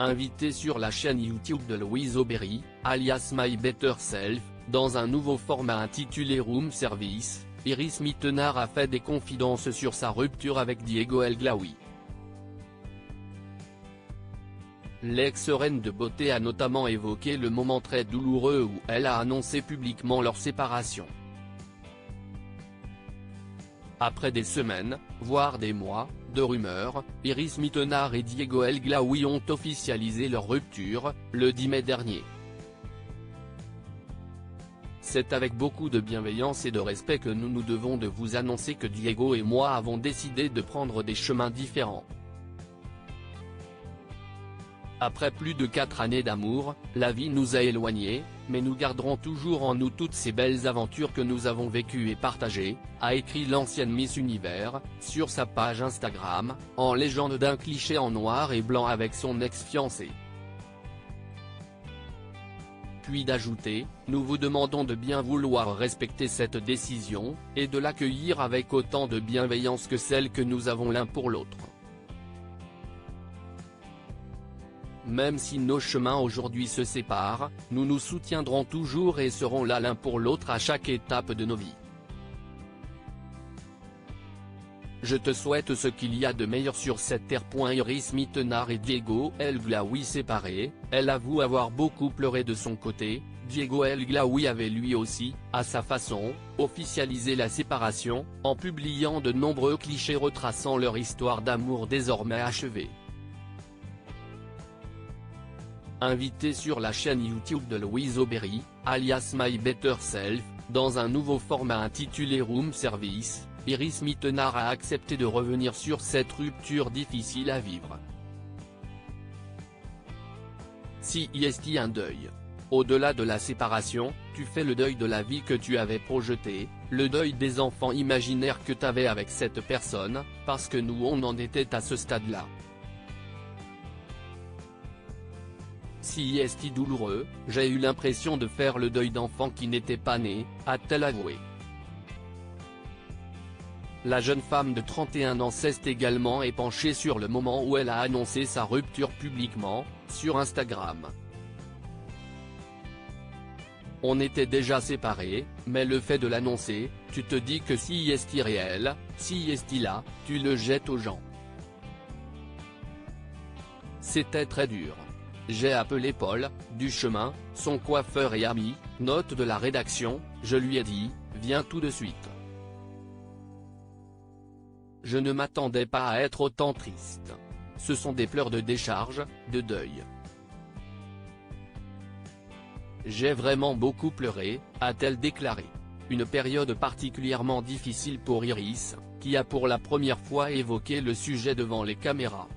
Invitée sur la chaîne YouTube de Louise Aubéry, alias My Better Self, dans un nouveau format intitulé Room Service, Iris Mittenard a fait des confidences sur sa rupture avec Diego El Glaoui. L'ex-reine de beauté a notamment évoqué le moment très douloureux où elle a annoncé publiquement leur séparation. Après des semaines, voire des mois, de rumeurs, Iris Mittenard et Diego El Glaoui ont officialisé leur rupture, le 10 mai dernier. C'est avec beaucoup de bienveillance et de respect que nous devons de vous annoncer que Diego et moi avons décidé de prendre des chemins différents. Après plus de 4 années d'amour, la vie nous a éloignés, mais nous garderons toujours en nous toutes ces belles aventures que nous avons vécues et partagées, a écrit l'ancienne Miss Univers, sur sa page Instagram, en légende d'un cliché en noir et blanc avec son ex-fiancé. Puis d'ajouter, nous vous demandons de bien vouloir respecter cette décision, et de l'accueillir avec autant de bienveillance que celle que nous avons l'un pour l'autre. Même si nos chemins aujourd'hui se séparent, nous nous soutiendrons toujours et serons là l'un pour l'autre à chaque étape de nos vies. Je te souhaite ce qu'il y a de meilleur sur cette terre. Iris Mittenard et Diego El Glaoui séparés, elle avoue avoir beaucoup pleuré de son côté. Diego El Glaoui avait lui aussi, à sa façon, officialisé la séparation, en publiant de nombreux clichés retraçant leur histoire d'amour désormais achevée. Invitée sur la chaîne YouTube de Louise Aubéry, alias My Better Self, dans un nouveau format intitulé Room Service, Iris Mittenard a accepté de revenir sur cette rupture difficile à vivre. Si est un deuil. Au-delà de la séparation, tu fais le deuil de la vie que tu avais projetée, le deuil des enfants imaginaires que t'avais avec cette personne, parce que nous on en était à ce stade-là. Si est douloureux, j'ai eu l'impression de faire le deuil d'enfants qui n'étaient pas nés, a-t-elle avoué. La jeune femme de 31 ans s'est également épanchée sur le moment où elle a annoncé sa rupture publiquement, sur Instagram. On était déjà séparés, mais le fait de l'annoncer, tu te dis que si est réel, si est là, tu le jettes aux gens. C'était très dur. J'ai appelé Paul, du chemin, son coiffeur et ami, note de la rédaction, je lui ai dit, viens tout de suite. Je ne m'attendais pas à être autant triste. Ce sont des pleurs de décharge, de deuil. J'ai vraiment beaucoup pleuré, a-t-elle déclaré. Une période particulièrement difficile pour Iris, qui a pour la première fois évoqué le sujet devant les caméras.